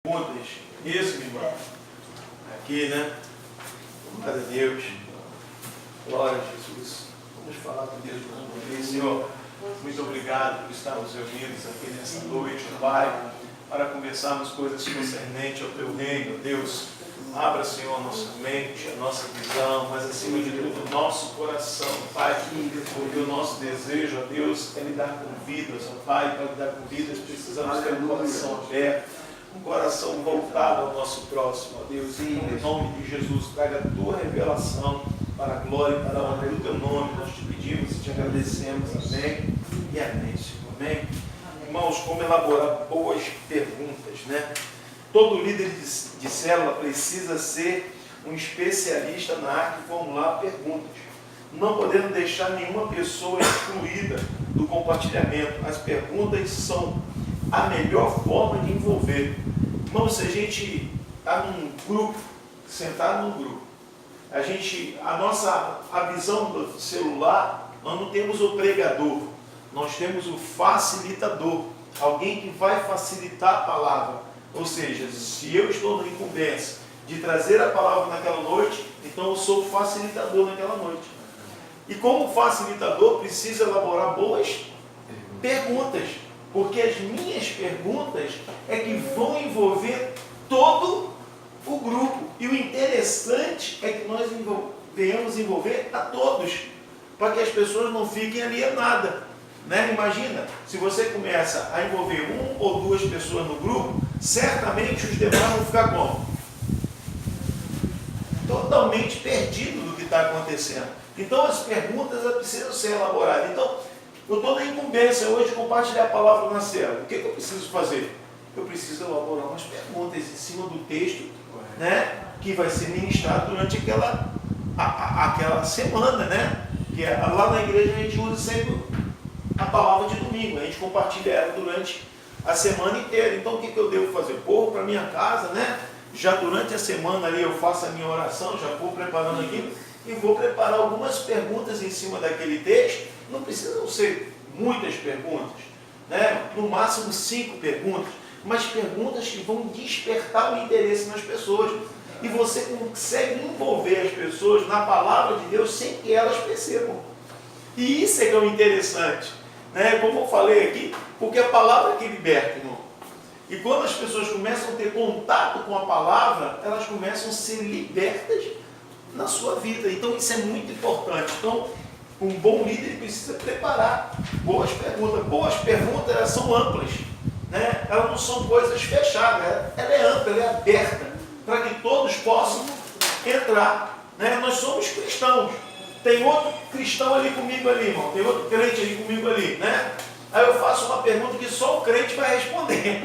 Perguntas. Isso, minha irmã. Aqui, né? Glória a Deus. Glória a Jesus. Vamos falar com Deus mais uma vez. Senhor, muito obrigado por estarmos reunidos aqui nessa noite, Pai, para conversarmos coisas concernentes ao Teu reino. Deus, abra, Senhor, a nossa mente, a nossa visão, mas acima de tudo o nosso coração, Pai, porque o nosso desejo, ó Deus, é lidar com vidas, ó Pai, para lidar com vidas precisamos ter um coração aberto, um coração voltado ao nosso próximo, ó Deus, e em nome de Jesus, traga a Tua revelação para a glória e para a honra do Teu nome. Nós te pedimos e te agradecemos, amém e amém, Senhor, amém. Irmãos, como elaborar boas perguntas, né? Todo líder de célula precisa ser um especialista na arte de formular perguntas, não podendo deixar nenhuma pessoa excluída do compartilhamento. As perguntas são a melhor forma de envolver. Irmão, se a gente está num grupo, sentado num grupo, a visão do celular, nós não temos o pregador, nós temos o facilitador, alguém que vai facilitar a palavra. Ou seja, se eu estou na incumbência de trazer a palavra naquela noite, então eu sou o facilitador naquela noite. E como facilitador, preciso elaborar boas perguntas, porque as minhas perguntas é que vão envolver todo o grupo. E o interessante é que nós venhamos envolver a todos, para que as pessoas não fiquem alienadas. Né? Imagina, se você começa a envolver uma ou duas pessoas no grupo, certamente os demais vão ficar como? Totalmente perdidos do que está acontecendo. Então as perguntas precisam ser elaboradas. Então, eu estou na incumbência hoje de compartilhar a palavra na célula. O que eu preciso fazer? Eu preciso elaborar umas perguntas em cima do texto, né, que vai ser ministrado durante aquela semana, né? Que lá na igreja a gente usa sempre a palavra de domingo, a gente compartilha ela durante a semana inteira. Então o que eu devo fazer? Corro para minha casa, né? Já durante a semana ali eu faço a minha oração, já vou preparando aquilo e vou preparar algumas perguntas em cima daquele texto. Não precisam ser muitas perguntas, né? No máximo 5 perguntas, mas perguntas que vão despertar o interesse nas pessoas. E você consegue envolver as pessoas na palavra de Deus sem que elas percebam. E isso é que é o interessante. Né? Como eu falei aqui, porque a palavra é que liberta, irmão. E quando as pessoas começam a ter contato com a palavra, elas começam a ser libertas na sua vida. Então isso é muito importante. Então, um bom líder precisa preparar boas perguntas. Boas perguntas, elas são amplas, né? Elas não são coisas fechadas, ela é ampla, ela é aberta, para que todos possam entrar. Né? Nós somos cristãos. Tem outro cristão ali comigo ali, irmão. Tem outro crente ali comigo ali, né? Aí eu faço uma pergunta que só o crente vai responder.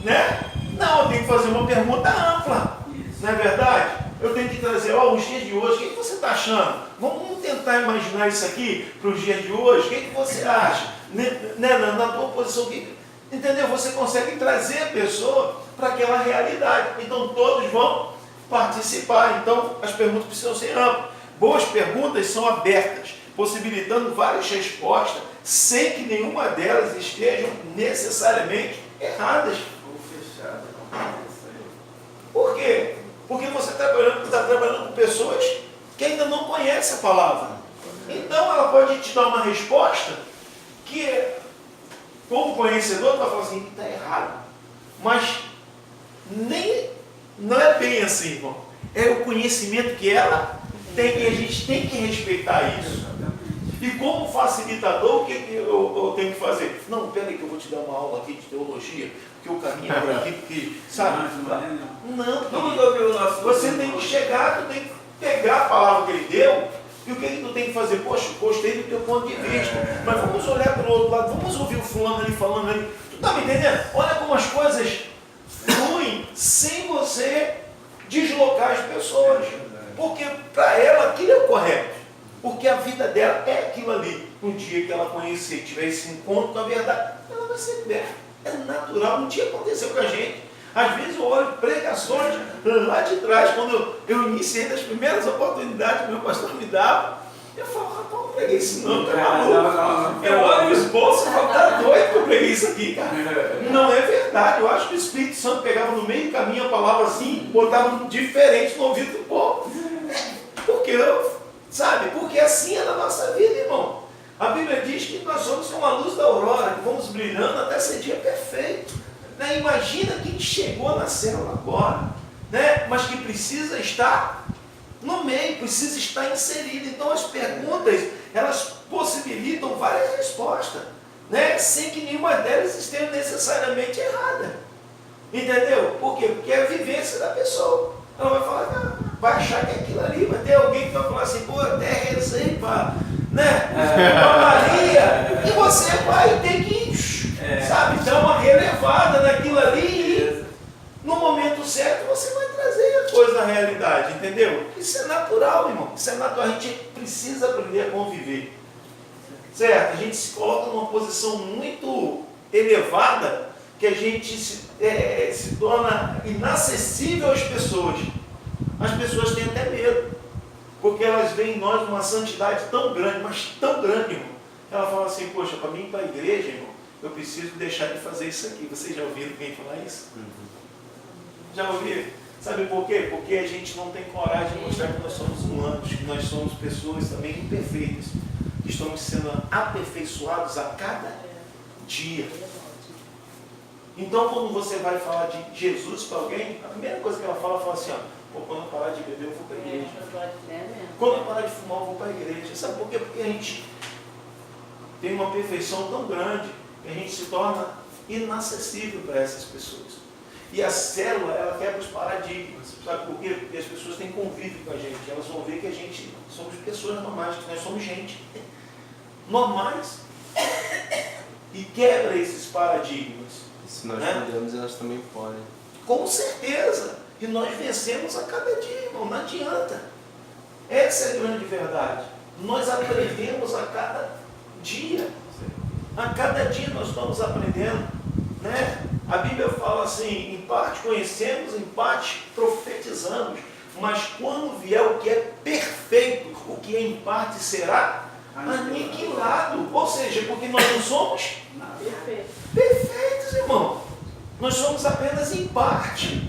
Né? Não, eu tenho que fazer uma pergunta ampla. Não é verdade? Eu tenho que trazer, os dias de hoje, o que você está achando? Vamos tentar imaginar isso aqui para os dias de hoje. O que você acha? Né? Na tua posição, entendeu? Você consegue trazer a pessoa para aquela realidade. Então todos vão participar. Então as perguntas precisam ser amplas. Boas perguntas são abertas, possibilitando várias respostas, sem que nenhuma delas estejam necessariamente erradas. Por quê? Porque você está trabalhando com pessoas que ainda não conhecem a palavra. Então ela pode te dar uma resposta que, como conhecedor, vai falar assim, está errado. Mas não é bem assim, irmão. É o conhecimento que ela tem, e a gente tem que respeitar isso. E como facilitador, o que eu tenho que fazer? Não, peraí que eu vou te dar uma aula aqui de teologia, porque o caminho é por aqui, porque, sabe? Não, você tem que chegar, tu tem que pegar a palavra que ele deu, e o que tu tem que fazer? Poxa, gostei do teu ponto de vista, mas vamos olhar para o outro lado, vamos ouvir o fulano ali falando ali. Tu está me entendendo? Olha como as coisas fluem sem você deslocar as pessoas. Porque para ela aquilo é o correto. Porque a vida dela é aquilo ali. No dia que ela conhecer, tiver esse encontro com a verdade, ela vai ser liberta. É natural. Um dia aconteceu com a gente. Às vezes eu olho pregações lá de trás, quando eu iniciei das primeiras oportunidades que o meu pastor me dava, Eu falo, rapaz, eu não preguei isso não, tá maluco? Eu olho no esposo e falo, tá doido que eu preguei isso aqui, cara. Não é verdade. Eu acho que o Espírito Santo pegava no meio do caminho a palavra assim, botava diferente no ouvido do povo. Porque, sabe, porque assim é na nossa vida, irmão. A Bíblia diz que nós somos como a luz da aurora, que vamos brilhando até ser dia perfeito. Né? Imagina quem chegou na célula agora, né? Mas que precisa estar no meio, precisa estar inserido. Então as perguntas, elas possibilitam várias respostas, né? Sem que nenhuma delas esteja necessariamente errada. Entendeu? Por quê? Porque é a vivência da pessoa. Ela vai falar, vai achar que é aquilo ali, vai ter alguém que vai falar assim, pô, até rezei para, né? Maria, e você vai ter que, sabe, dar uma relevada naquilo ali e no momento certo você vai trazer a coisa à realidade, entendeu? Isso é natural, irmão. Isso é natural. A gente precisa aprender a conviver. Certo? A gente se coloca numa posição muito elevada que a gente se torna inacessível às pessoas. As pessoas têm até medo, porque elas veem em nós uma santidade tão grande, mas tão grande, irmão. Ela fala assim, poxa, para mim ir para a igreja, irmão, eu preciso deixar de fazer isso aqui. Vocês já ouviram alguém falar isso? Já ouviram? Sabe por quê? Porque a gente não tem coragem de mostrar que nós somos humanos, que nós somos pessoas também imperfeitas, que estamos sendo aperfeiçoados a cada dia. Então, quando você vai falar de Jesus para alguém, a primeira coisa que ela fala assim, ó, pô, quando eu parar de beber, eu vou para a igreja. Quando eu parar de fumar, eu vou para a igreja. Sabe por quê? Porque a gente tem uma perfeição tão grande que a gente se torna inacessível para essas pessoas. E a célula, ela quebra os paradigmas. Sabe por quê? Porque as pessoas têm convívio com a gente. Elas vão ver que a gente somos pessoas normais, que nós somos gente. Normais. E quebra esses paradigmas. Se nós podemos, elas também podem. Com certeza. E nós vencemos a cada dia, irmão. Não adianta. Essa é a grande verdade. Nós aprendemos a cada dia. A cada dia nós estamos aprendendo. Né? A Bíblia fala assim, em parte conhecemos, em parte profetizamos. Mas quando vier o que é perfeito, o que é em parte será aniquilado. Ou seja, porque nós não somos perfeitos, irmão. Nós somos apenas em parte.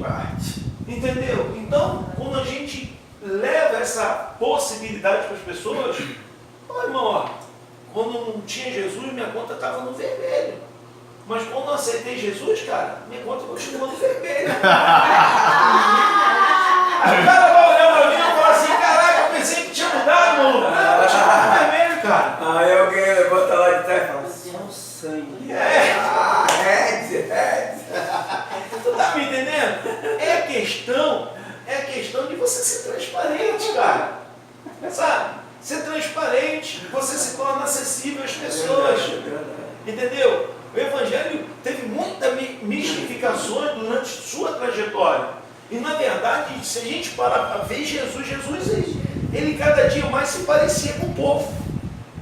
Entendeu? Então, quando a gente leva essa possibilidade para as pessoas, ó, irmão, ó, quando não tinha Jesus, minha conta estava no vermelho. Mas quando eu aceitei Jesus, cara, minha conta continua no vermelho. Aí o cara vai olhar para mim e falar assim, caraca, eu pensei que tinha mudado, mano. Não, continua no vermelho, cara. Aí alguém levanta lá de trás e fala, só o sangue. Tu tá me entendendo? É a questão de você ser transparente, cara. Sabe? Ser transparente, você se torna acessível às pessoas. Entendeu? O Evangelho teve muitas mistificações durante sua trajetória. E na verdade, se a gente parar para ver Jesus, ele cada dia mais se parecia com o povo.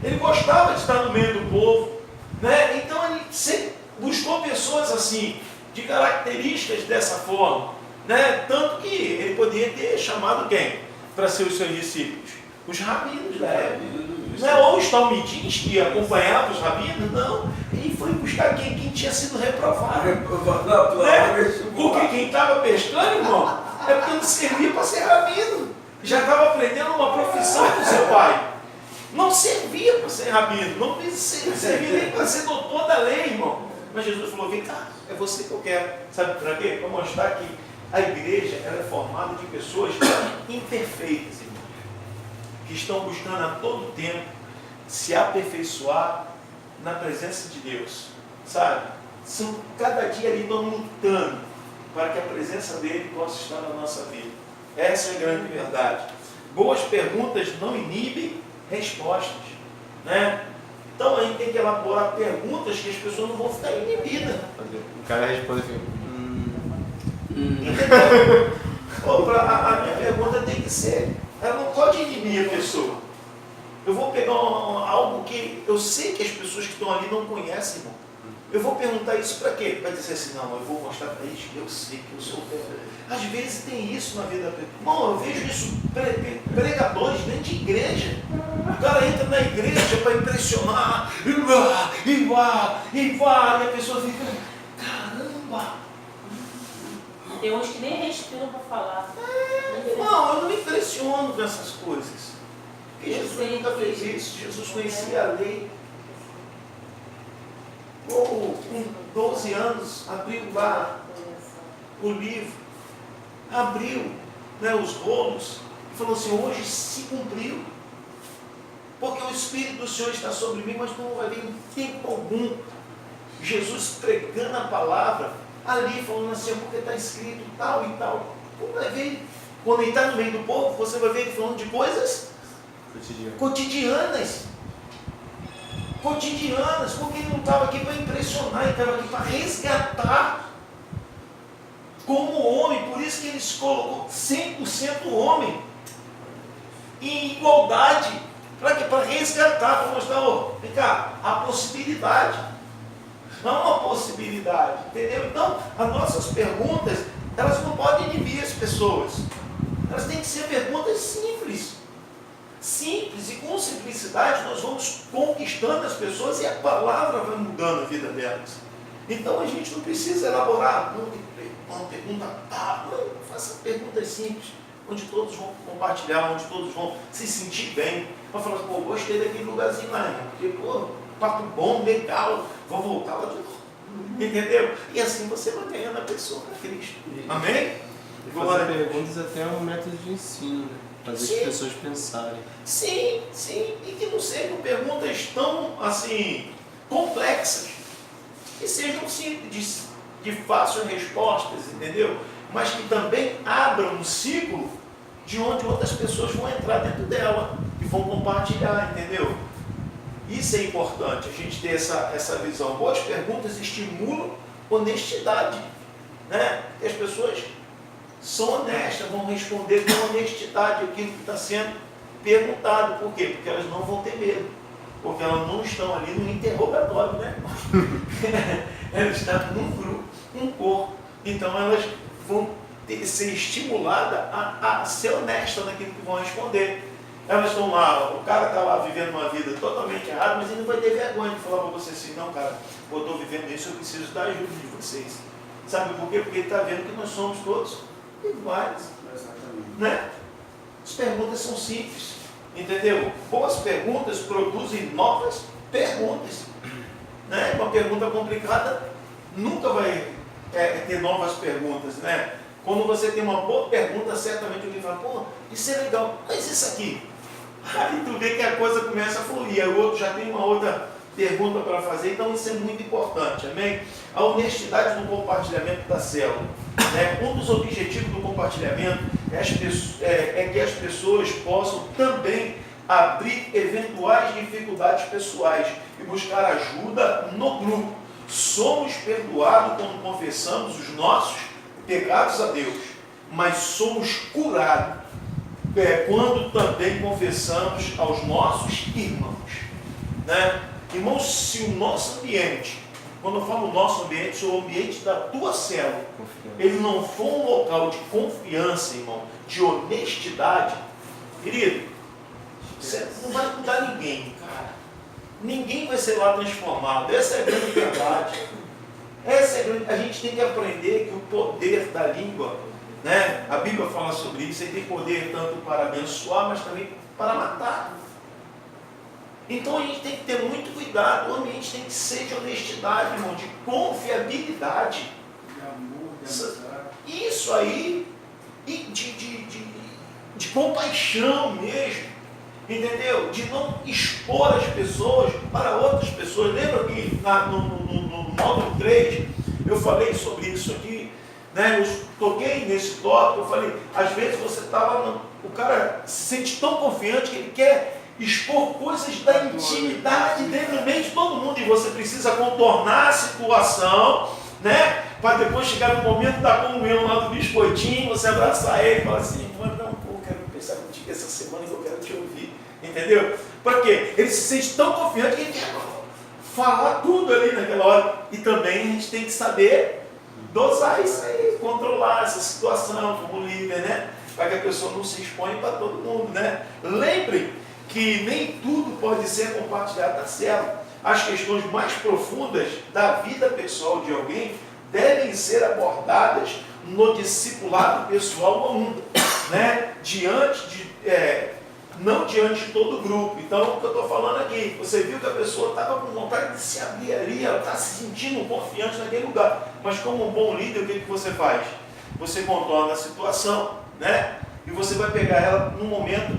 Ele gostava de estar no meio do povo. Né? Então ele sempre buscou pessoas assim, de características dessa forma. Né? Tanto que ele poderia ter chamado quem? Para ser os seus discípulos? Os rabinos da época. Não é ou os talmidins que acompanhavam os rabinos, não. Ele foi buscar quem tinha sido reprovado. Né? Porque quem estava pescando, irmão, é porque não servia para ser rabino. Já estava aprendendo uma profissão do seu pai. Não servia para ser rabino, não servia nem para ser doutor da lei, irmão. Mas Jesus falou, vem cá, é você que eu quero. Sabe para quê? Para mostrar que a igreja ela é formada de pessoas imperfeitas, irmão, que estão buscando a todo tempo se aperfeiçoar na presença de Deus, sabe? São cada dia ali nós lutando para que a presença dele possa estar na nossa vida. Essa é a grande verdade. Boas perguntas não inibem respostas, né? Então a gente tem que elaborar perguntas que as pessoas não vão ficar inibidas. O cara responde assim, Entendeu? A minha pergunta tem que ser, ela não pode inibir a pessoa. Eu vou pegar algo que eu sei que as pessoas que estão ali não conhecem, irmão. Eu vou perguntar isso para quê? Vai dizer assim, não, eu vou mostrar para eles que eu sei que eu sou. Às vezes tem isso na vida. Irmão, eu vejo isso, pregadores dentro de igreja. O cara entra na igreja para impressionar, e vai, e a pessoa fica, caramba. Tem uns que nem respiram para falar. Irmão, eu não me impressiono com essas coisas. Porque Jesus nunca fez isso. Jesus conhecia a lei. Com 12 anos, abriu lá o livro, abriu, né, os rolos e falou assim, hoje se cumpriu. Porque o Espírito do Senhor está sobre mim, mas não vai vir em tempo algum. Jesus pregando a palavra, ali falando assim, porque está escrito tal e tal. Você vai ver, quando ele está no meio do povo, você vai ver ele falando de coisas cotidianas, porque ele não estava aqui para impressionar, ele estava aqui para resgatar como homem. Por isso que ele se colocou 100% homem, em igualdade, para quê? Para resgatar, para mostrar, vem cá, a possibilidade, não uma possibilidade, entendeu? Então, as nossas perguntas, elas não podem inibir as pessoas, elas têm que ser perguntas simples, e com simplicidade nós vamos conquistando as pessoas e a palavra vai mudando a vida delas. Então a gente não precisa elaborar, não, uma pergunta, não, faça perguntas simples, onde todos vão compartilhar, onde todos vão se sentir bem, vão falar, pô, gostei daquele lugarzinho lá, porque, pô, papo bom, legal, vou voltar lá de novo, entendeu? E assim você vai ganhando a pessoa para Cristo. Amém? E fazer perguntas até é um método de ensino, né? Fazer as pessoas pensarem. Sim, e que não sejam perguntas tão, assim, complexas, que sejam simples, de fácil respostas, entendeu? Mas que também abram um ciclo de onde outras pessoas vão entrar dentro dela e vão compartilhar, entendeu? Isso é importante, a gente ter essa visão. Boas perguntas estimulam honestidade, né? E as pessoas são honestas, vão responder com honestidade aquilo que está sendo perguntado. Por quê? Porque elas não vão ter medo, porque elas não estão ali no interrogatório, né? Elas estão num grupo, num corpo, então elas vão ser estimuladas a ser honestas naquilo que vão responder. Elas estão lá, o cara está lá vivendo uma vida totalmente errada, mas ele não vai ter vergonha de falar para você assim, não, cara, eu estou vivendo isso, eu preciso da ajuda de vocês. Sabe por quê? Porque ele está vendo que nós somos todos iguais. Né? As perguntas são simples, entendeu? Boas perguntas produzem novas perguntas. Né? Uma pergunta complicada nunca vai ter novas perguntas, né? Quando você tem uma boa pergunta, certamente alguém fala, pô, isso é legal, mas isso aqui? Aí tu vê que a coisa começa a fluir, aí o outro já tem uma outra pergunta para fazer, então isso é muito importante, amém? A honestidade no compartilhamento da célula, né? Um dos objetivos do compartilhamento é que as pessoas possam também abrir eventuais dificuldades pessoais e buscar ajuda no grupo. Somos perdoados quando confessamos os nossos pecados a Deus, mas somos curados quando também confessamos aos nossos irmãos, né? Irmãos, se o nosso ambiente, quando eu falo nosso ambiente, se o ambiente da tua célula, ele não for um local de confiança, irmão, de honestidade, querido, você não vai mudar ninguém, cara. Ninguém vai ser lá transformado. Essa é a grande verdade. A gente tem que aprender que o poder da língua, né? A Bíblia fala sobre isso, ele tem poder tanto para abençoar, mas também para matar. Então a gente tem que ter muito cuidado, o ambiente tem que ser de honestidade, irmão, de confiabilidade. Isso aí, e de compaixão mesmo, entendeu? De não expor as pessoas para outras pessoas. Lembra que no módulo 3 eu falei sobre isso aqui, né? Eu toquei nesse tópico, eu falei, às vezes você está lá, o cara se sente tão confiante que ele quer expor coisas da intimidade dele no meio de todo mundo, e você precisa contornar a situação, né? Para depois chegar no momento da comunhão lá do biscoitinho, você abraçar ele e falar assim, mano, não, pô, eu quero pensar contigo essa semana que eu quero te ouvir, entendeu? Para quê? Ele se sente tão confiante que ele quer falar tudo ali naquela hora. E também a gente tem que saber dosar isso aí, controlar essa situação como líder, né? Para que a pessoa não se exponha para todo mundo, né? Lembrem que nem tudo pode ser compartilhado na célula. As questões mais profundas da vida pessoal de alguém devem ser abordadas no discipulado pessoal comum, né? Não diante de todo o grupo. Então, o que eu estou falando aqui, você viu que a pessoa estava com vontade de se abrir ali, ela está se sentindo confiante naquele lugar. Mas como um bom líder, o que você faz? Você contorna a situação, né? E você vai pegar ela num momento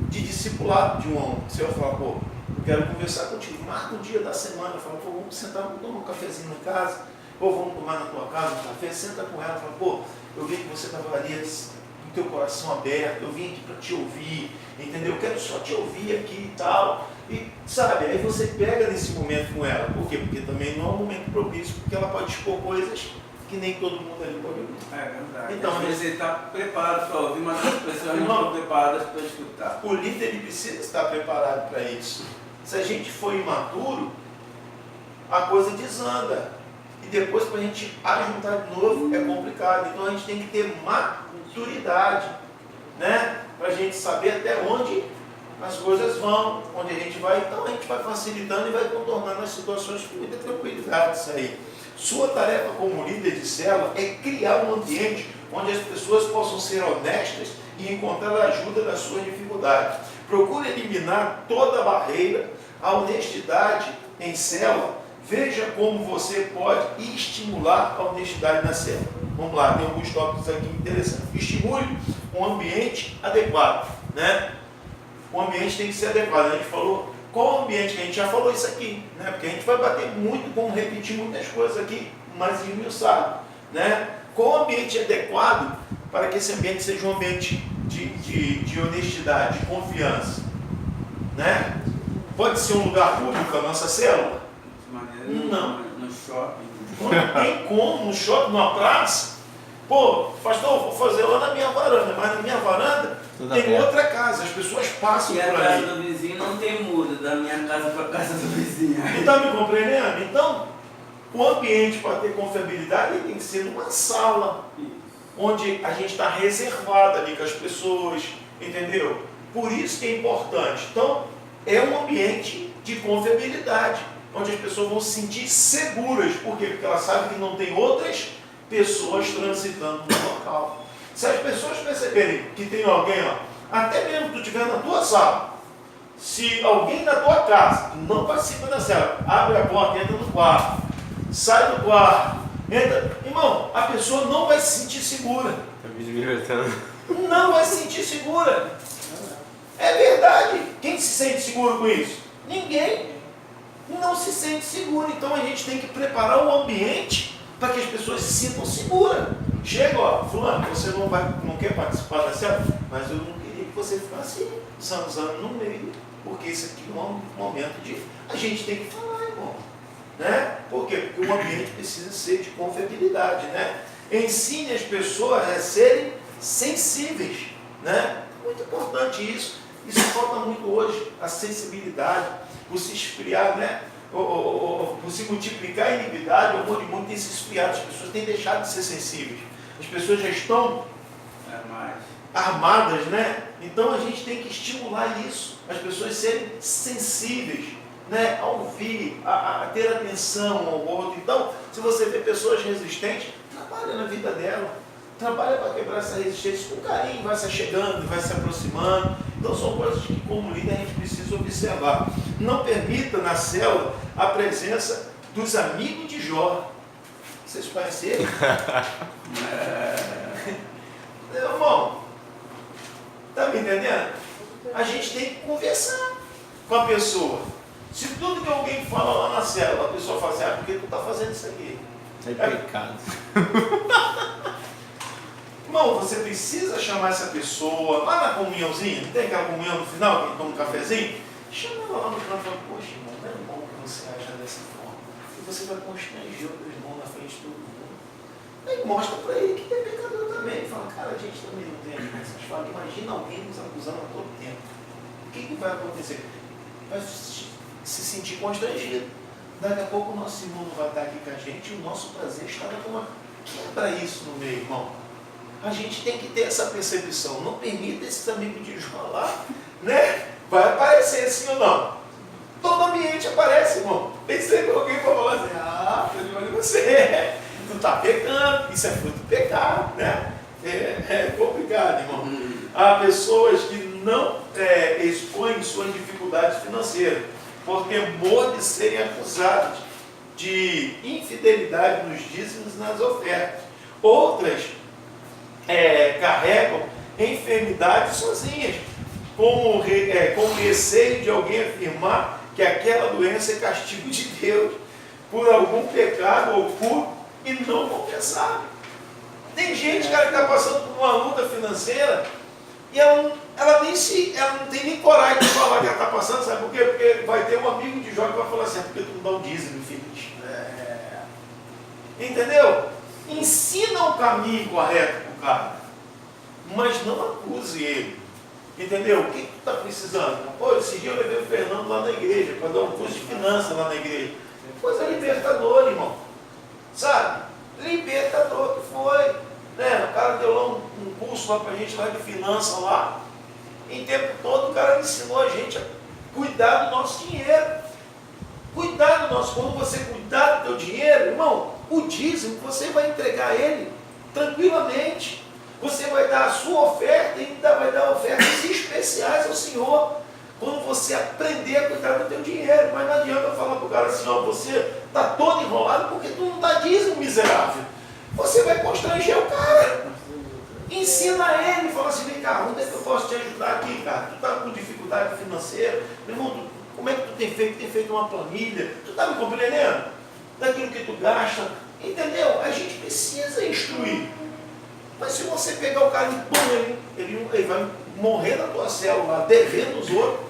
de discipulado de um homem. Você vai falar, pô, eu quero conversar contigo. Marca um dia da semana, fala, pô, vamos sentar, vamos tomar um cafezinho em casa, ou vamos tomar na tua casa um café, senta com ela, fala, pô, eu vi que você estava ali com o teu coração aberto, eu vim aqui para te ouvir, entendeu? Eu quero só te ouvir aqui e tal. E sabe, aí você pega nesse momento com ela. Por quê? Porque também não é um momento propício, porque ela pode expor coisas que nem todo mundo ali pode ouvir. É verdade. Então, às vezes ele está preparado para ouvir, mas as pessoas não estão preparadas para escutar. O líder ele precisa estar preparado para isso. Se a gente for imaturo, a coisa desanda. E depois para a gente ajuntar de novo é complicado. Então a gente tem que ter maturidade, né? Para a gente saber até onde as coisas vão, onde a gente vai. Então a gente vai facilitando e vai contornando as situações com muita tranquilidade. Isso aí. Sua tarefa como líder de célula é criar um ambiente onde as pessoas possam ser honestas e encontrar a ajuda das suas dificuldades. Procure eliminar toda a barreira. A honestidade em célula, veja como você pode estimular a honestidade na célula. Vamos lá, tem alguns tópicos aqui interessantes. Estimule um ambiente adequado, né? O ambiente tem que ser adequado. A gente falou qual ambiente, a gente já falou isso aqui, né? Porque a gente vai bater muito, como repetir muitas coisas aqui, mas esmiuçado, né? Qual ambiente adequado para que esse ambiente seja um ambiente de honestidade, de confiança, né? Pode ser um lugar público a nossa célula? De maneira Não. No shopping. Não tem como, no shopping, numa praça. Pô, pastor, vou fazer lá na minha varanda, mas na minha varanda Tudo tem aberto. outra casa, as pessoas passam E a por casa ali. do vizinho não tem muro, da minha casa para a casa do vizinho. Está me compreendendo? Então, o ambiente para ter confiabilidade ele tem que ser numa sala, onde a gente está reservado ali com as pessoas, entendeu? Por isso que é importante. Então, é um ambiente de confiabilidade, onde as pessoas vão se sentir seguras. Por quê? Porque elas sabem que não tem outras pessoas transitando no local. Se as pessoas perceberem que tem alguém, ó, até mesmo que tu estiver na tua sala, se alguém na tua casa que não participa da célula, abre a porta, entra no quarto, sai do quarto, entra, irmão, a pessoa não vai se sentir segura. Tá me divertindo. Não vai se sentir segura. É verdade. Quem se sente seguro com isso? Ninguém. Não se sente seguro. Então a gente tem que preparar o ambiente para que as pessoas se sintam seguras. Chega, ó, fulano, você não quer participar da célula, mas eu não queria que você ficasse zanzando no meio, porque isso aqui é um momento de... A gente tem que falar, irmão. Né? Por quê? Porque o ambiente precisa ser de confiabilidade, né? Ensine as pessoas a serem sensíveis, né? Muito importante isso. Isso falta muito hoje, a sensibilidade, por se esfriar, né? Por se multiplicar a iniquidade, o amor de mundo tem se esfriado, as pessoas têm deixado de ser sensíveis. As pessoas já estão armadas, né? Então a gente tem que estimular isso, as pessoas serem sensíveis, né? A ouvir, a ter atenção ao outro. Então, se você vê pessoas resistentes, trabalha na vida dela. Trabalha para quebrar essa resistência com carinho, vai se achegando, vai se aproximando. Então são coisas que como líder a gente precisa observar. Não permita na célula a presença dos amigos de Jó. Vocês conhecem ele? Meu irmão, está me entendendo? A gente tem que conversar com a pessoa. Se tudo que alguém fala lá na célula, a pessoa fala assim, por que tu está fazendo isso aqui? É pecado. Irmão, você precisa chamar essa pessoa lá na comunhãozinha, não tem aquela comunhão no final, que toma um cafezinho? Chama ela lá no canto e fala, poxa, irmão, não é bom que você aja dessa forma. E você vai constranger o teu irmão na frente de todo mundo. Aí mostra para ele que tem pecador também. Ele fala, cara, a gente também não tem essas falas. Imagina alguém nos acusando a todo tempo. O que vai acontecer? Vai se sentir constrangido. Daqui a pouco o nosso irmão não vai estar aqui com a gente e o nosso prazer está na tua. Quebra isso no meio, irmão. A gente tem que ter essa percepção. Não permita esses amigos de Jó lá, né? Vai aparecer sim ou não. Todo ambiente aparece, irmão. Tem sempre alguém para falar assim, estou de olho em você. Tu está pecando, isso é fruto do pecado, né? É complicado, irmão. Há pessoas que não expõem suas dificuldades financeiras por temor de serem acusados de infidelidade nos dízimos e nas ofertas. Outras carregam enfermidades sozinhas, com receio de alguém afirmar que aquela doença é castigo de Deus por algum pecado oculto e não confessado. Tem gente, cara, que está passando por uma luta financeira e ela não tem nem coragem de falar que ela está passando, sabe por quê? Porque vai ter um amigo de Jó que vai falar assim, porque tu não dá o dízimo, filho. Entendeu? Ensina o caminho correto para o cara, mas não acuse ele. Entendeu? O que tu está precisando? Pô, esse dia eu levei o Fernando lá na igreja, para dar um curso de finanças lá na igreja. Coisa libertadora, irmão. Sabe? Libertador que foi. Né? O cara deu lá um curso lá para a gente lá de finanças lá. Em tempo todo o cara ensinou a gente a cuidar do nosso dinheiro. Cuidar do nosso, quando você cuidar do teu dinheiro, irmão, o dízimo você vai entregar ele tranquilamente. Você vai dar a sua oferta e ainda vai dar ofertas especiais ao Senhor. Quando você aprender a cuidar do teu dinheiro. Mas não adianta falar para o cara assim, ó, você está todo enrolado porque tu não dá dízimo, miserável. Você vai constranger o cara. Ensina ele, fala assim, vem cá, onde é que eu posso te ajudar aqui, cara? Tu está com dificuldade financeira, meu irmão, como é que tu tem feito? Tem feito uma planilha, tu está me compreendendo? Daquilo que tu gasta, entendeu? A gente precisa instruir. Mas se você pegar o cara e pôr ele vai morrer na tua célula, devendo os outros,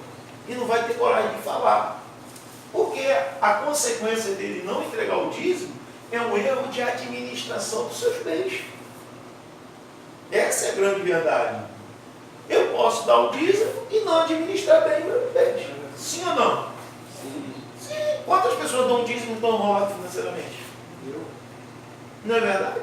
e não vai ter coragem de falar. Porque a consequência dele não entregar o dízimo é um erro de administração dos seus bens. Essa é a grande verdade. Eu posso dar o dízimo e não administrar bem meus bens. Sim ou não? Sim. Sim. Quantas pessoas dão dízimo e estão enroladas financeiramente? Não é verdade?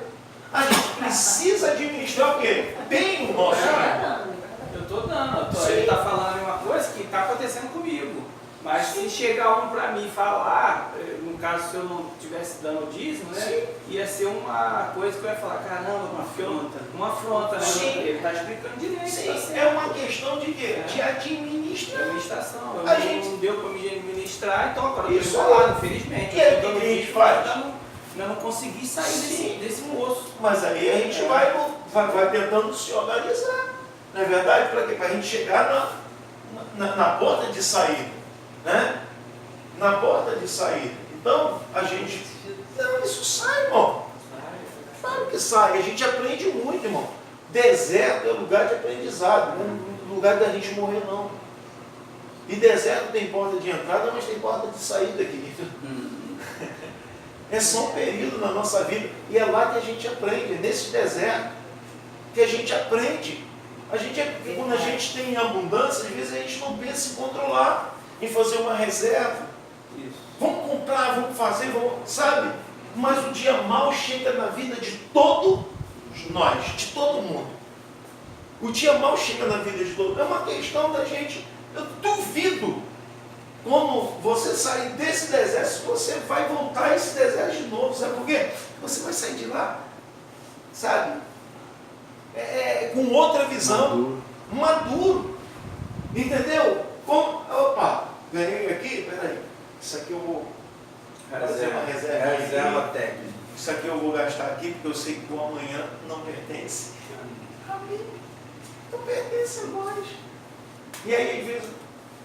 A gente precisa administrar o quê? Bem o nosso dinheiro. Eu estou dando. Sim. Ele está falando uma coisa que está acontecendo comigo. Mas se chegar um para mim falar, no caso se eu não estivesse dando dízimo, né? Sim. Ia ser uma coisa que eu ia falar, caramba, uma afronta, né? Sim. Ele está explicando direito. Sim, tá certo. é uma questão de quê? De administrar. Administração. A Eu gente- não deu para me administrar, então agora eu Isso estou enrolado, infelizmente. E aí, Eu tô o que dando a gente dízimo, faz? ainda não consegui sair Sim. desse moço. Mas aí a gente vai tentando se organizar. Não é verdade? Para quê? Para a gente chegar na porta de saída. Né? Na porta de saída. Então, a gente... Não, isso sai, irmão. Claro que sai. A gente aprende muito, irmão. Deserto é lugar de aprendizado. Não é lugar da gente morrer, não. E deserto tem porta de entrada, mas tem porta de saída, querido. É só um período na nossa vida. E é lá que a gente aprende. É nesse deserto que a gente aprende. Quando a gente tem abundância, às vezes a gente não pensa em controlar, em fazer uma reserva. Isso. Vamos comprar, vamos fazer, sabe? Mas o dia mau chega na vida de todos nós, de todo mundo. O dia mau chega na vida de todo mundo. É uma questão da gente. Eu duvido como você sair desse deserto, você vai voltar a esse deserto de novo. Sabe por quê? Você vai sair de lá, sabe? Com outra visão, maduro. Entendeu? Opa, ganhei aqui, peraí. Isso aqui eu vou fazer uma reserva. Reserva técnica. Isso aqui eu vou gastar aqui, porque eu sei que o amanhã não pertence a mim. Não pertence a nós. E aí, às vezes,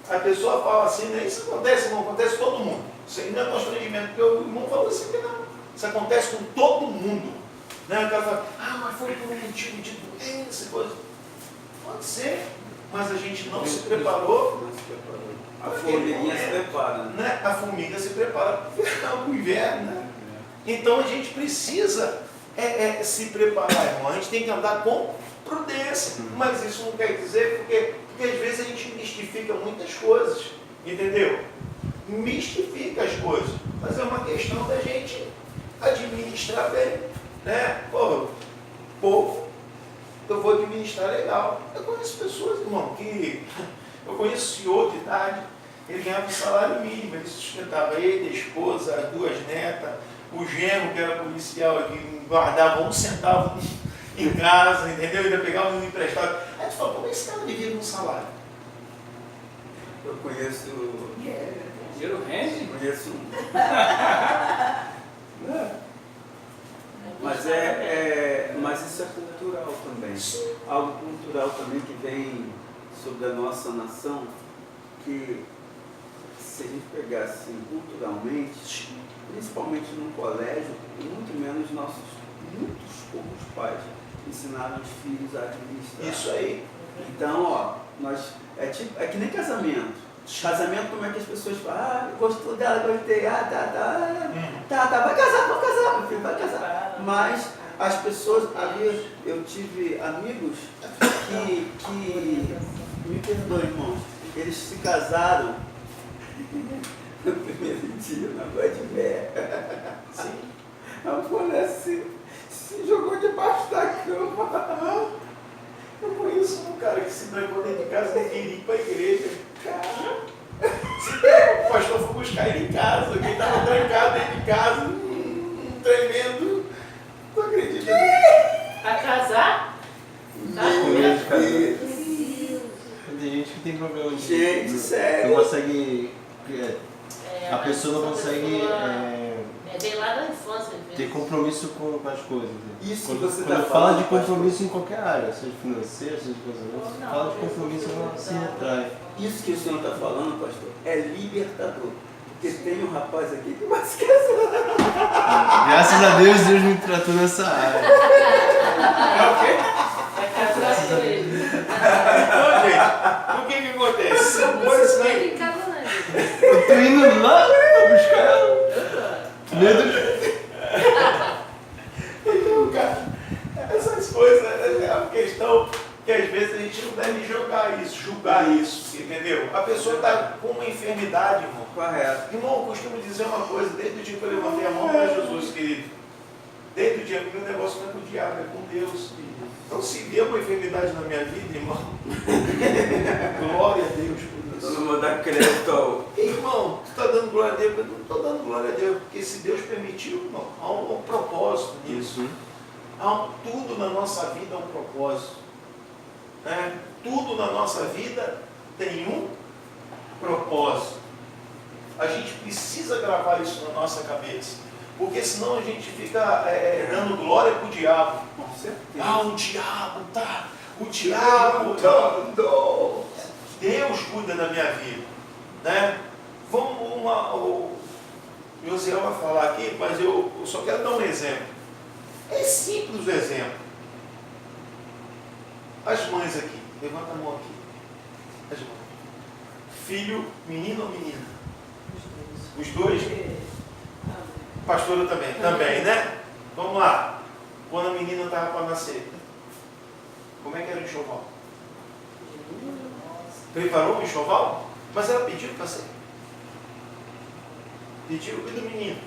a pessoa fala assim, né? Isso acontece, irmão, acontece com todo mundo. Isso aí não é constrangimento, porque o irmão falou assim que não. Isso acontece com todo mundo. Né? O cara fala, mas foi por um motivo de doença, coisa. Pode ser, mas a gente não se preparou. A formiguinha se prepara. Né? A formiga se prepara para o inverno. Né? Então a gente precisa se preparar, irmão. A gente tem que andar com prudência. Mas isso não quer dizer porque às vezes a gente mistifica muitas coisas. Entendeu? mistifica as coisas, mas é uma questão da gente administrar bem, né? Pô, povo, eu vou administrar legal. Eu conheço pessoas, irmão, que eu conheço senhor de idade, ele ganhava um salário mínimo, ele sustentava ele, a esposa, as 2 netas, o genro que era policial, que não guardava 1 centavo em casa, entendeu? Ainda pegava um emprestado. Aí tu fala, como é que esse cara vivia com salário? Eu conheço. Dinheiro rende? Conheço um. Mas mas isso é cultural também. Algo cultural também que vem sobre a nossa nação, que se a gente pegar assim culturalmente, principalmente no colégio, e muito menos muitos poucos pais ensinaram os filhos a administrar. Isso aí. Então, ó, é que nem casamento. Casamento, como é que as pessoas falam? Ah, gostou dela, gostei, tá, vai casar, meu filho, vai casar. Mas as pessoas, eu tive amigos que me perdoem, irmãos, eles se casaram no primeiro dia, na lua de mel. Sim. A mulher se jogou debaixo da cama. Eu conheço um cara que se trancou dentro de casa e queria ir para a igreja. O pastor foi buscar ele em casa, que ele estava trancado dentro de casa, tremendo. Não acredito. A casar? Tem gente que tem problema de. Gente, sério. Não consegue. A pessoa não consegue vem lá da infância. ter compromisso com as coisas. Né? Isso quando que você quando tá fala falando, de pastor. compromisso em qualquer área, seja financeiro, seja de casamento, fala de compromisso, ela se retrai. Isso que o senhor está falando, pastor, é libertador. Porque tem um rapaz aqui que vai se casar. Graças a Deus me tratou nessa área. É o quê? Vai casar com ele. Então, gente, o que acontece? São coisas que Ele em casa, né? Eu tô indo lá pra buscar ela. Medo. Então, cara, essas coisas é uma questão que às vezes a gente não deve julgar isso, entendeu? A pessoa está com uma enfermidade, irmão. Correto. Irmão, eu costumo dizer uma coisa, desde o dia que eu levantei a mão para Jesus, querido. Desde o dia que o negócio não é com o diabo, é com Deus. Então, se vier uma enfermidade na minha vida, irmão, glória a Deus por isso. Todo mundo dá crédito ao... Irmão, tu está dando glória a Deus, eu não estou dando glória a Deus, porque se Deus permitiu, irmão, há um propósito nisso. Tudo na nossa vida é um propósito. Né? Tudo na nossa vida tem um propósito. A gente precisa gravar isso na nossa cabeça, porque senão a gente fica dando glória para o diabo. Com certeza. Ah, o diabo tá. O diabo tá. Deus cuida da minha vida. Né? O José vai falar aqui, mas eu só quero dar um exemplo. É simples o exemplo. As mães aqui, levanta a mão aqui. As mães. Filho, menino ou menina? Os dois? Pastora também. Também, né? Vamos lá. Quando a menina estava para nascer, como é que era o enxoval? Preparou o enxoval? Mas ela pediu para ser. Pediu. E do menino?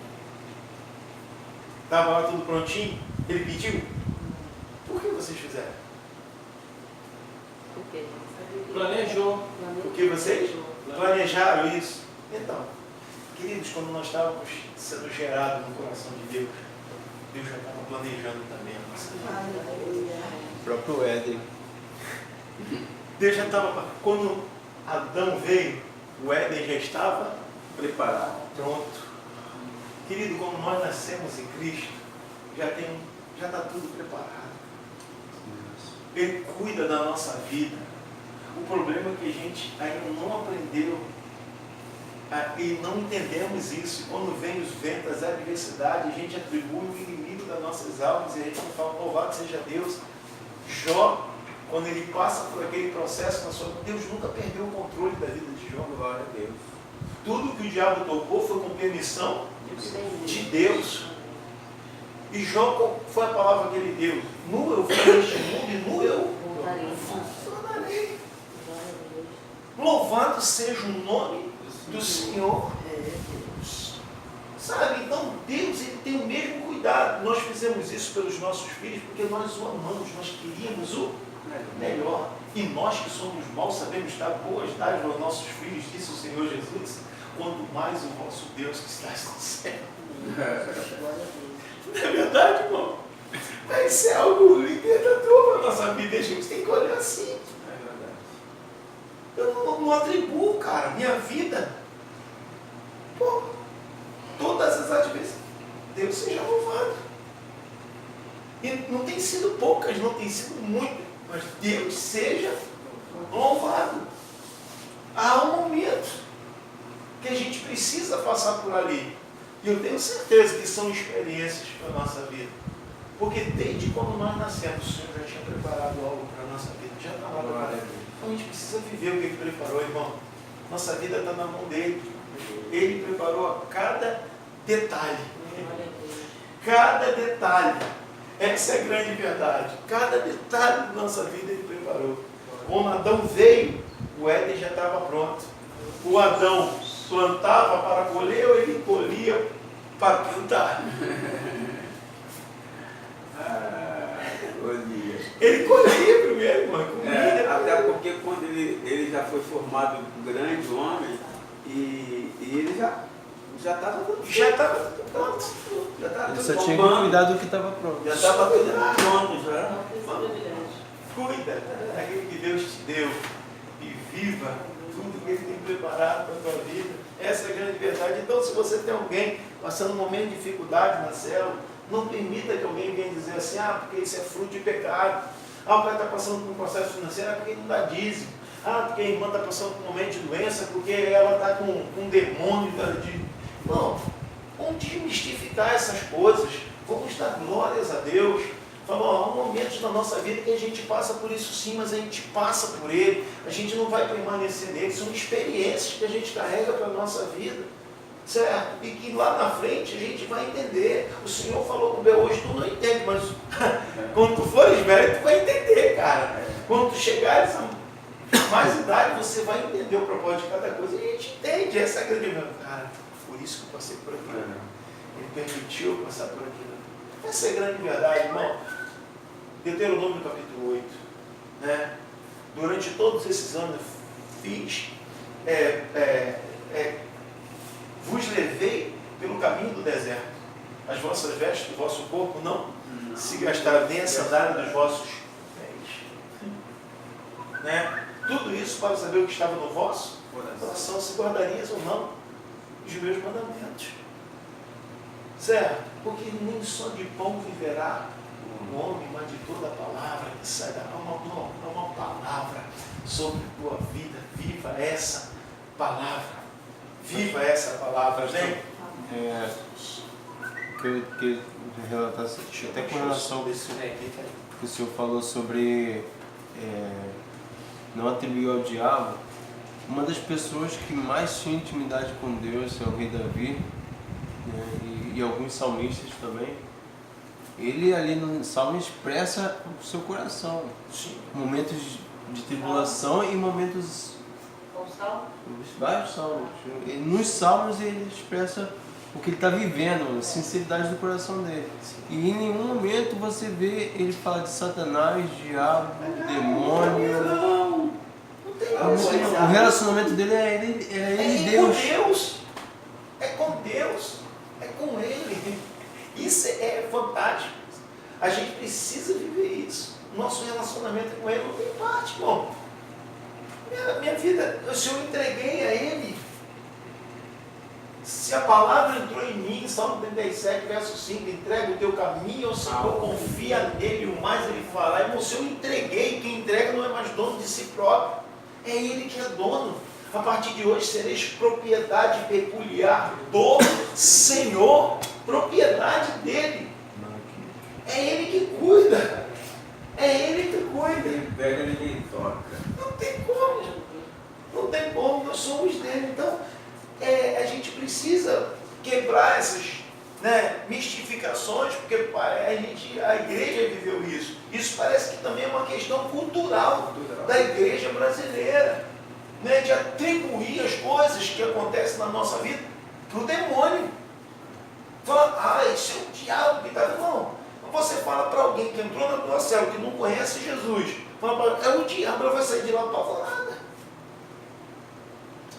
Estava lá tudo prontinho? Ele pediu? Por que vocês fizeram? Planejou. Porque vocês planejaram isso. Então, queridos, quando nós estávamos sendo gerados no coração de Deus, Deus já estava planejando também a nossa vida. O próprio Éden. Deus já estava. Quando Adão veio, o Éden já estava Preparado. pronto. Querido, quando nós nascemos em Cristo, já está tudo preparado. Ele cuida da nossa vida. O problema é que a gente ainda não aprendeu e não entendemos isso. E quando vem os ventos, a adversidade, a gente atribui o inimigo das nossas almas e a gente não fala, louvado seja Deus. Jó, quando ele passa por aquele processo na sua vida, Deus nunca perdeu o controle da vida de Jó. Glória a Deus. Tudo que o diabo tocou foi com permissão de Deus. E Jó, qual foi a palavra que ele deu? Nu eu vim neste mundo e nu eu funcionarei. Louvado seja o nome do Senhor é Deus. Sabe? Então Deus, ele tem o mesmo cuidado. Nós fizemos isso pelos nossos filhos porque nós o amamos, nós queríamos o melhor. E nós que somos maus sabemos dar boas dádivas aos nossos filhos, disse o Senhor Jesus, quanto mais o vosso Deus que está no céu. Não é verdade, irmão? Mas isso é algo libertador para a nossa vida. A gente tem que olhar assim. É verdade. Eu não atribuo, cara, minha vida. Pô, todas as adversidades. Deus seja louvado. E não tem sido poucas, não tem sido muitas, mas Deus seja louvado. Há um momento que a gente precisa passar por ali. E eu tenho certeza que são experiências para a nossa vida. Porque desde quando nós nascemos, o Senhor já tinha preparado algo para a nossa vida. Já está lá preparado. Então a gente precisa viver o que Ele preparou, irmão. Nossa vida está na mão dele. Ele preparou cada detalhe. Cada detalhe. Essa é a grande verdade. Cada detalhe da nossa vida Ele preparou. Quando Adão veio, o Éden já estava pronto. O Adão plantava para colher ou ele colhia para plantar? Ele colhia primeiro, irmão. Até porque quando ele já foi formado grande homem, e ele já estava tudo pronto. Já estava Ele tudo só tinha que bombando. cuidar do que estava pronto. Já estava tudo pronto já. Cuida daquilo que Deus te deu e viva tudo que Ele tem preparado para a tua vida. Essa é a grande verdade. Então, se você tem alguém passando um momento de dificuldade na célula, não permita que alguém venha dizer assim, porque isso é fruto de pecado. O cara está passando por um processo financeiro, porque ele não dá dízimo. Porque a irmã está passando por um momento de doença, porque ela está com um demônio. Não, vamos desmistificar essas coisas. Vamos dar glórias a Deus. Falou, há momentos na nossa vida que a gente passa por isso sim, mas a gente passa por ele. A gente não vai permanecer nele. São experiências que a gente carrega para a nossa vida. Certo? E que lá na frente a gente vai entender. O Senhor falou com o hoje, tu não entende, mas quando tu fores velho, tu vai entender, cara. Quando tu chegares a mais idade, você vai entender o propósito de cada coisa. E a gente entende, essa é a grande verdade. Cara, por isso que eu passei por aquilo. Ele permitiu eu passar por aquilo. Essa é a grande verdade, irmão. Deuteronômio capítulo 8. Né? Durante todos esses anos fiz, vos levei pelo caminho do deserto. As vossas vestes do vosso corpo não se gastaram, nem a sandália dos vossos pés. Né? Tudo isso para saber o que estava no vosso coração, se guardarias ou não os meus mandamentos. Certo? Porque nem só de pão viverá o homem, mas de toda a palavra que sai da alma. Uma palavra sobre a tua vida. Viva essa palavra. Viva essa palavra, né? Que relatar até com relação ao que o senhor falou sobre não atribuir ao diabo. Uma das pessoas que mais tinha intimidade com Deus é o rei Davi, né, e alguns salmistas também. Ele ali no salmo expressa o seu coração. Sim. Momentos de tribulação e momentos... Vários salmos. Nos salmos ele expressa o que ele está vivendo, a sinceridade do coração dele. E em nenhum momento você vê ele falar de Satanás, diabo, demônio. O relacionamento dele é ele e Deus. É com Deus. É com Ele. Isso é fantástico. A gente precisa viver isso. Nosso relacionamento com Ele não tem parte, irmão. Minha vida, se eu entreguei a Ele, se a palavra entrou em mim, Salmo 37, verso 5, entrega o teu caminho ao Senhor, confia nele, o mais Ele fará. Irmão, se eu entreguei, quem entrega não é mais dono de si próprio, é Ele que é dono. A partir de hoje sereis propriedade peculiar do Senhor, propriedade dele. É Ele que cuida. É Ele que cuida. Ele pega, ninguém toca. Não tem como. Não tem como, nós somos dele. Então, a gente precisa quebrar essas mistificações, porque a igreja viveu isso. Isso parece que também é uma questão cultural da igreja brasileira. né, de atribuir as coisas que acontecem na nossa vida para o demônio. Fala, isso é o diabo que está. Não. Você fala para alguém que entrou na tua célula, que não conhece Jesus, fala para é o diabo, ela vai sair de lá para falar nada.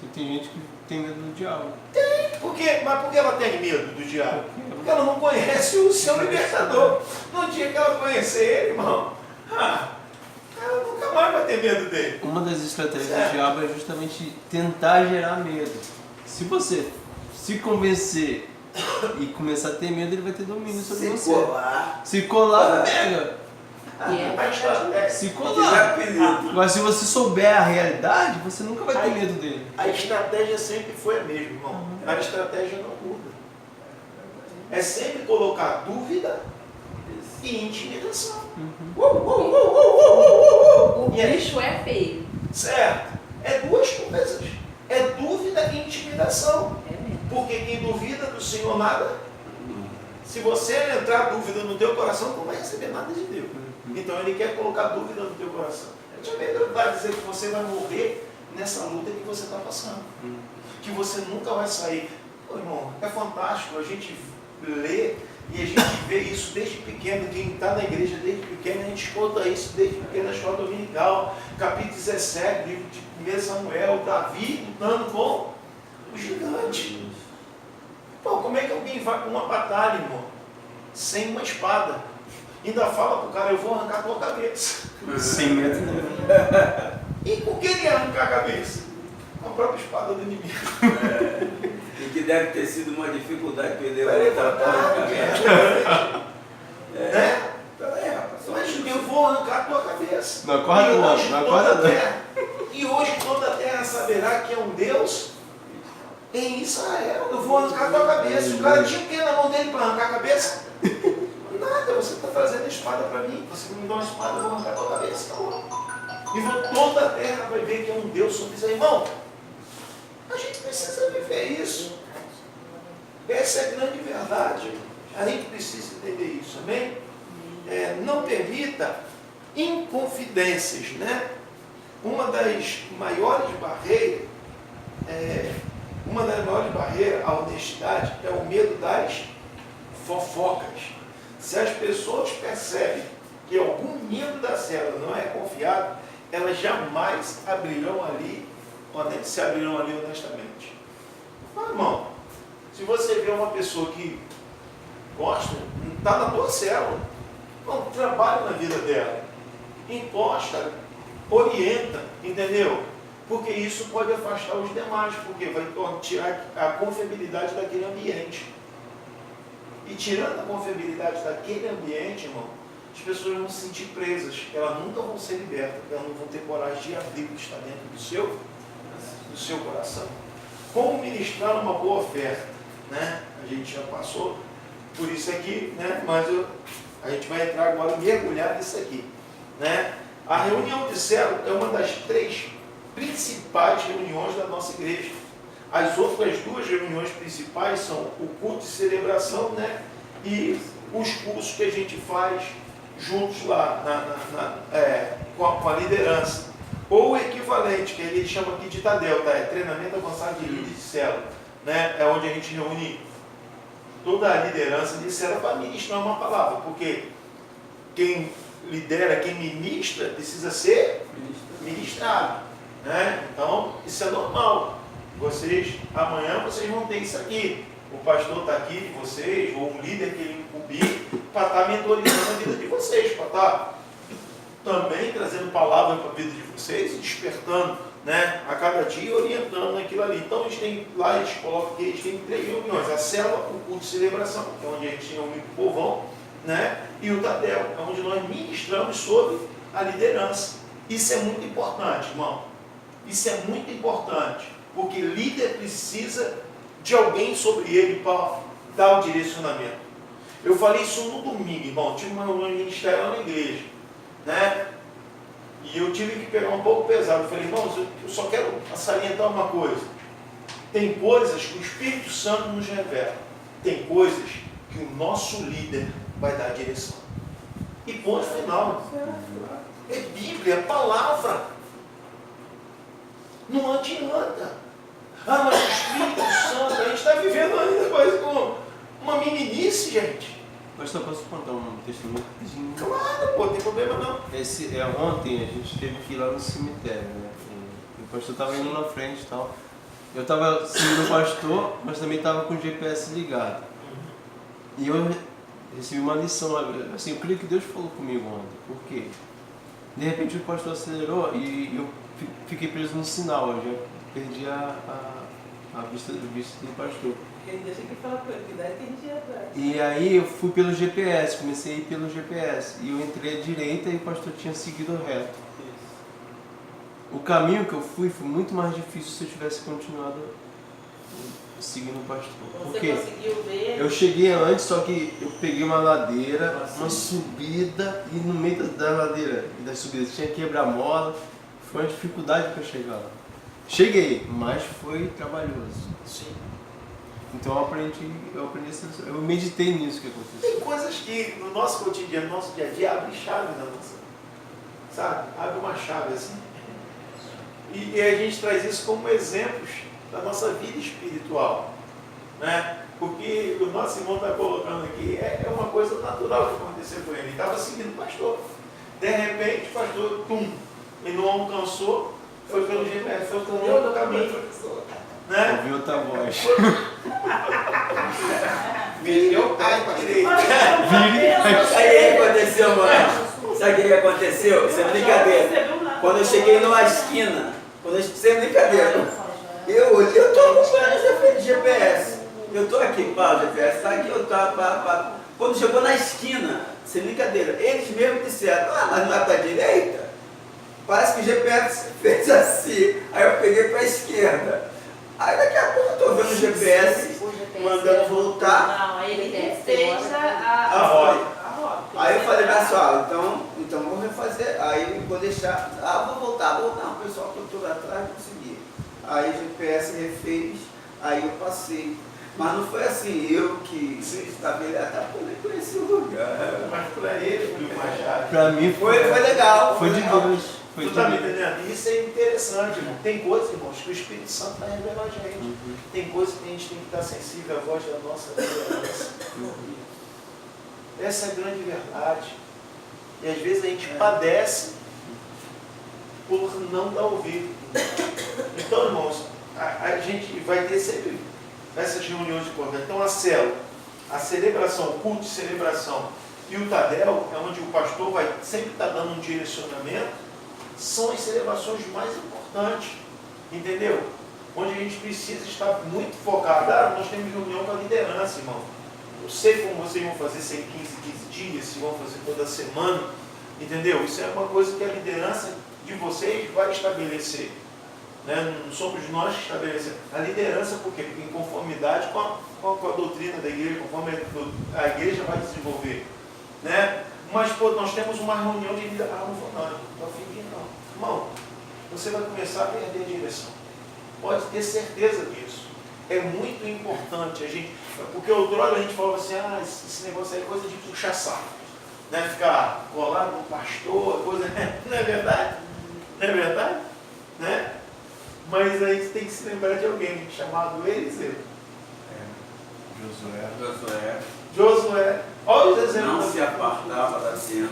E tem gente que tem medo do diabo. Mas por que ela tem medo do diabo? Porque ela não conhece o seu libertador. No dia que ela conhecer ele, irmão, ela nunca mais vai ter medo dele. Uma das estratégias do diabo é justamente tentar gerar medo. Se você se convencer e começar a ter medo, ele vai ter domínio sobre você. Se colar, pega. Se colar. Mas se você souber a realidade, você nunca vai ter medo dele. A estratégia sempre foi a mesma, irmão. A estratégia não muda. É sempre colocar dúvida e intimidação. O bicho é feio. Certo? É duas coisas. É dúvida e intimidação. É mesmo. Porque quem duvida do Senhor nada, se você entrar dúvida no teu coração, não vai receber nada de Deus. Então ele quer colocar dúvida no teu coração. Ele vai dizer que você vai morrer nessa luta que você está passando. Que você nunca vai sair. Pô, irmão, é fantástico a gente ler e a gente vê isso desde pequeno. Quem está na igreja desde pequeno, a gente escuta isso desde pequeno na escola dominical. Capítulo 17, livro de 1 Samuel, Davi lutando com o gigante. Pô, como é que alguém vai para uma batalha, irmão, sem uma espada? Ainda fala para o cara, eu vou arrancar a tua cabeça. Sem medo nenhum. E por que ele ia arrancar a cabeça? Com a própria espada do inimigo. E que deve ter sido uma dificuldade para ele Vai levantar, levantar. né? Peraí, rapaz. Mas eu vou arrancar a tua cabeça. Não acorda E não, hoje não toda acorda a não. terra- E hoje toda a terra saberá que é um Deus em Israel. Eu vou arrancar a tua cabeça. O cara tinha o que na mão dele para arrancar a cabeça? Nada, você está trazendo a espada para mim. Você me dá uma espada, eu vou arrancar a tua cabeça. Tá bom. E toda a terra vai ver que é um Deus sobre Israel. Irmão, a gente precisa viver isso. Essa é a grande verdade. A gente precisa entender isso, amém? Não permita inconfidências, né? Uma das maiores barreiras à honestidade é o medo das fofocas. Se as pessoas percebem que algum membro da célula não é confiável, elas jamais se abrirão ali honestamente. Mas, irmão, se você vê uma pessoa que gosta, não está na tua célula, não trabalha na vida dela, encosta, orienta, entendeu? Porque isso pode afastar os demais, porque vai tirar a confiabilidade daquele ambiente. E tirando a confiabilidade daquele ambiente, irmão, as pessoas vão se sentir presas, elas nunca vão ser libertas, elas não vão ter coragem de abrir o que está dentro do seu coração. Como ministrar uma boa oferta, né? A gente já passou por isso aqui, né? Mas a gente vai entrar agora, mergulhar nisso aqui, né? A reunião de célula é uma das 3 principais reuniões da nossa igreja. As outras 2 reuniões principais são o culto de celebração, né? E os cursos que a gente faz juntos lá com a liderança. Ou o equivalente, que ele chama aqui de TADEL, tá? É treinamento avançado de líderes de célula, né? É onde a gente reúne toda a liderança de célula para ministrar uma palavra, porque quem lidera, quem ministra, precisa ser ministrado, né? Então, isso é normal. Amanhã vocês vão ter isso aqui. O pastor está aqui de vocês, ou um líder que ele incumbir, para estar mentorizando a vida de vocês, para estar também trazendo palavra para a vida de vocês e despertando, né, a cada dia, orientando naquilo ali. Então, eles colocam que eles têm 3 reuniões: a célula, o culto de celebração, que é onde a gente reúne o povão, né, e o TADEL, é onde nós ministramos sobre a liderança. Isso é muito importante, irmão. Isso é muito importante, porque líder precisa de alguém sobre ele para dar o direcionamento. Eu falei isso no domingo, irmão. Tive uma reunião ministerial na igreja, né? E eu tive que pegar um pouco pesado. Eu falei, irmãos, eu só quero salientar uma coisa. Tem coisas que o Espírito Santo nos revela. Tem coisas que o nosso líder vai dar a direção. E ponto final. É Bíblia, é palavra. Não adianta. Ah, mas o Espírito Santo, a gente está vivendo ainda quase com uma meninice, gente. Pastor, posso contar um testemunho rapidinho? Claro, pô, não tem problema não. Ontem a gente teve que ir lá no cemitério, né? E o pastor estava indo na frente e tal. Eu estava seguindo o pastor, mas também estava com o GPS ligado. E eu recebi uma lição, assim, eu creio que Deus falou comigo ontem. Por quê? De repente o pastor acelerou e eu fiquei preso no sinal, eu já perdi a vista do pastor. Deixa que falar com ele, que daí tem dia atrás. E aí eu fui pelo GPS, comecei a ir pelo GPS. E eu entrei à direita e o pastor tinha seguido reto. O caminho que eu fui foi muito mais difícil se eu tivesse continuado seguindo o pastor. Por quê? Você conseguiu ver? Eu cheguei antes, só que eu peguei uma ladeira, uma subida, e no meio da ladeira e das subidas tinha que quebrar mola. Foi uma dificuldade para chegar lá. Cheguei, mas foi trabalhoso. Sim. Então eu aprendi essa lição. Eu meditei nisso que aconteceu. Tem coisas que no nosso cotidiano, no nosso dia a dia, abre chave na nossa. Sabe? Abre uma chave assim. E a gente traz isso como exemplos da nossa vida espiritual. Né? Porque o nosso irmão está colocando aqui, é uma coisa natural que aconteceu com ele. Ele estava seguindo o pastor. De repente, o pastor, ele não alcançou, foi pelo GPS, foi pelo outro caminho. Né? Ouvi outra voz. Meteu o pé, pastor. Aí o que aconteceu, mano? Sabe o que aconteceu? Isso é brincadeira. Quando eu cheguei numa esquina, isso é brincadeira. Eu tô acompanhando o GPS. Eu tô aqui, pá, o GPS tá aqui, eu tô, pá. Quando chegou na esquina, sem brincadeira, eles mesmos disseram, mas não é pra direita? Parece que o GPS fez assim. Aí eu peguei pra esquerda. Aí daqui a pouco eu tô vendo o GPS mandando voltar. Não, aí ele fez A rota. Aí eu falei, pessoal, então vou refazer. Aí vou deixar, vou voltar. O pessoal que eu estou lá atrás consegui. Aí o GPS refez, aí eu passei. Mas não foi assim, eu que estabeleci, até porque eu nem conheci o lugar. Mas para ele foi uma chave. Pra mim Foi legal. Foi de legal. Deus. Foi Tu de tá me Deus. entendendo? Isso é interessante, irmão. Tem coisas, irmãos, que o Espírito Santo está revelando a gente. Tem coisas que a gente tem que estar sensível à voz da nossa liderança. Essa é a grande verdade. E às vezes a gente padece por não dar ouvido. Então, irmãos, a gente vai ter sempre essas reuniões de conversa. Então, a célula, a celebração, o culto de celebração e o Tadel, é onde o pastor vai sempre estar dando um direcionamento, são as celebrações mais importantes. Entendeu? Onde a gente precisa estar muito focado. Nós temos reunião com a liderança, irmão. Eu sei como vocês vão fazer, se é 15 dias, se vão fazer toda semana. Entendeu? Isso é uma coisa que a liderança de vocês vai estabelecer. Né? Não somos nós que estabelecemos. A liderança, por quê? Porque em conformidade com a doutrina da igreja, conforme a igreja vai desenvolver. Né? Mas, nós temos uma reunião de liderança. Não vou não estou afim de ir não. Irmão, você vai começar a perder a direção. Pode ter certeza disso. É muito importante a gente, porque outrora a gente falava assim, esse negócio aí é coisa de puxar saco, né? Ficar colado no pastor, coisa, não é verdade? Não é verdade? Né? Mas aí você tem que se lembrar de alguém chamado Eliseu. Josué. Olha os exemplos. Não se apartava da tenda.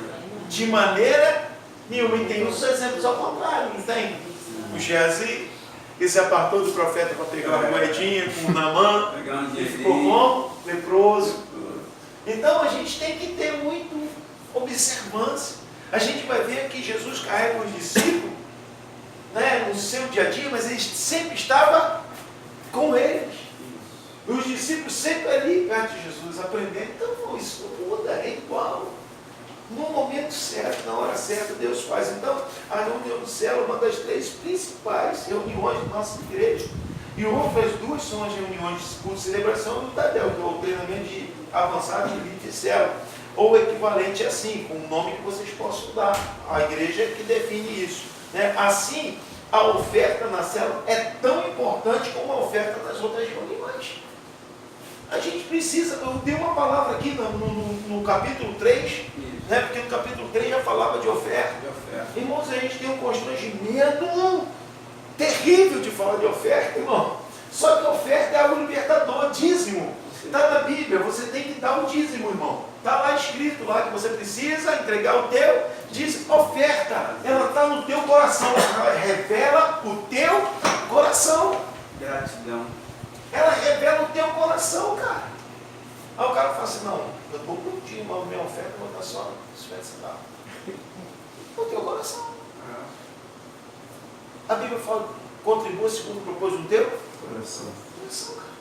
De maneira nenhuma. E tem os exemplos ao contrário, não tem? O Geazi, que se apartou do profeta para pegar uma moedinha com o Naamã, e ficou como? Leproso. Então a gente tem que ter muito observância. A gente vai ver que Jesus carrega os discípulos, né, no seu dia a dia, mas ele sempre estava com eles. E os discípulos sempre ali perto de Jesus, aprendendo. Então isso não muda, é igual. No momento certo, na hora certa, Deus faz. Então, a reunião do céu é uma das 3 principais reuniões da nossa igreja. E outras 2 são as reuniões de culto de celebração do Tadel, que é o treinamento de avançado de líder de célula. Ou equivalente assim, com o nome que vocês possam dar. A igreja que define isso. Né? Assim, a oferta na célula é tão importante como a oferta nas outras reuniões. A gente precisa, eu dei uma palavra aqui no capítulo 3, né? Porque no capítulo 3 já falava de oferta. Irmãos, a gente tem um constrangimento terrível fala de oferta, irmão. Só que oferta é algo libertador, dízimo. Está na Bíblia, você tem que dar o dízimo, irmão. Está lá escrito lá que você precisa entregar o teu dízimo. Oferta, ela está no teu coração. Ela revela o teu coração. Gratidão. Ela revela o teu coração, cara. Aí o cara fala assim, não, eu estou curtindo, mas minha oferta vou dar só 50 centavos. O teu coração. A Bíblia fala, contribua segundo propôs o teu Coração. coração, cara.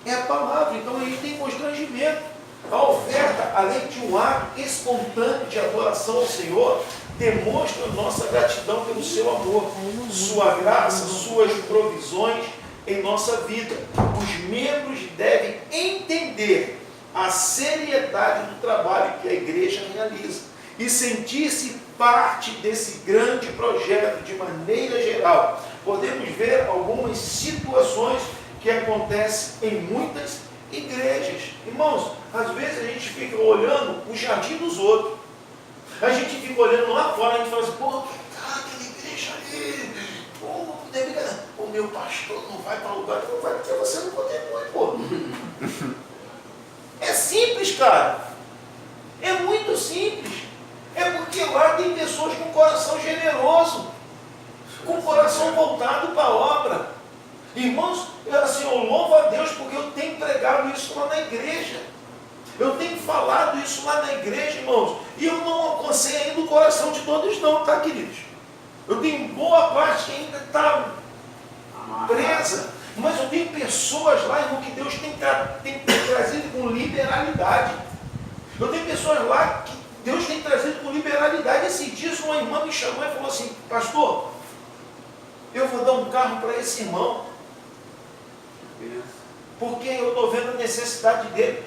É a palavra, então aí tem constrangimento. A oferta, além de um ato espontâneo de adoração ao Senhor, demonstra nossa gratidão pelo seu amor, sua graça, suas provisões em nossa vida. Os membros devem entender a seriedade do trabalho que a igreja realiza e sentir-se parte desse grande projeto de maneira geral. Podemos ver algumas situações que acontecem em muitas igrejas. Irmãos, às vezes a gente fica olhando o jardim dos outros. A gente fica olhando lá fora, a gente fala assim, pô, cara, aquela igreja ali, pô, o meu pastor não vai para lugar, não vai porque você não contribui, pô. É simples, cara. É muito simples. É porque lá tem pessoas com coração generoso, com coração voltado para a obra. Irmãos, assim, eu louvo a Deus porque eu tenho pregado isso lá na igreja. Eu tenho falado isso lá na igreja, irmãos. E eu não alcancei ainda o coração de todos não, tá, queridos? Eu tenho boa parte que ainda está presa. Mas eu tenho pessoas lá, irmão, que Deus tem trazido com liberalidade. Eu tenho pessoas lá que Deus tem trazido com liberalidade. Esses dias uma irmã me chamou e falou assim, pastor, eu vou dar um carro para esse irmão, porque eu estou vendo a necessidade dele.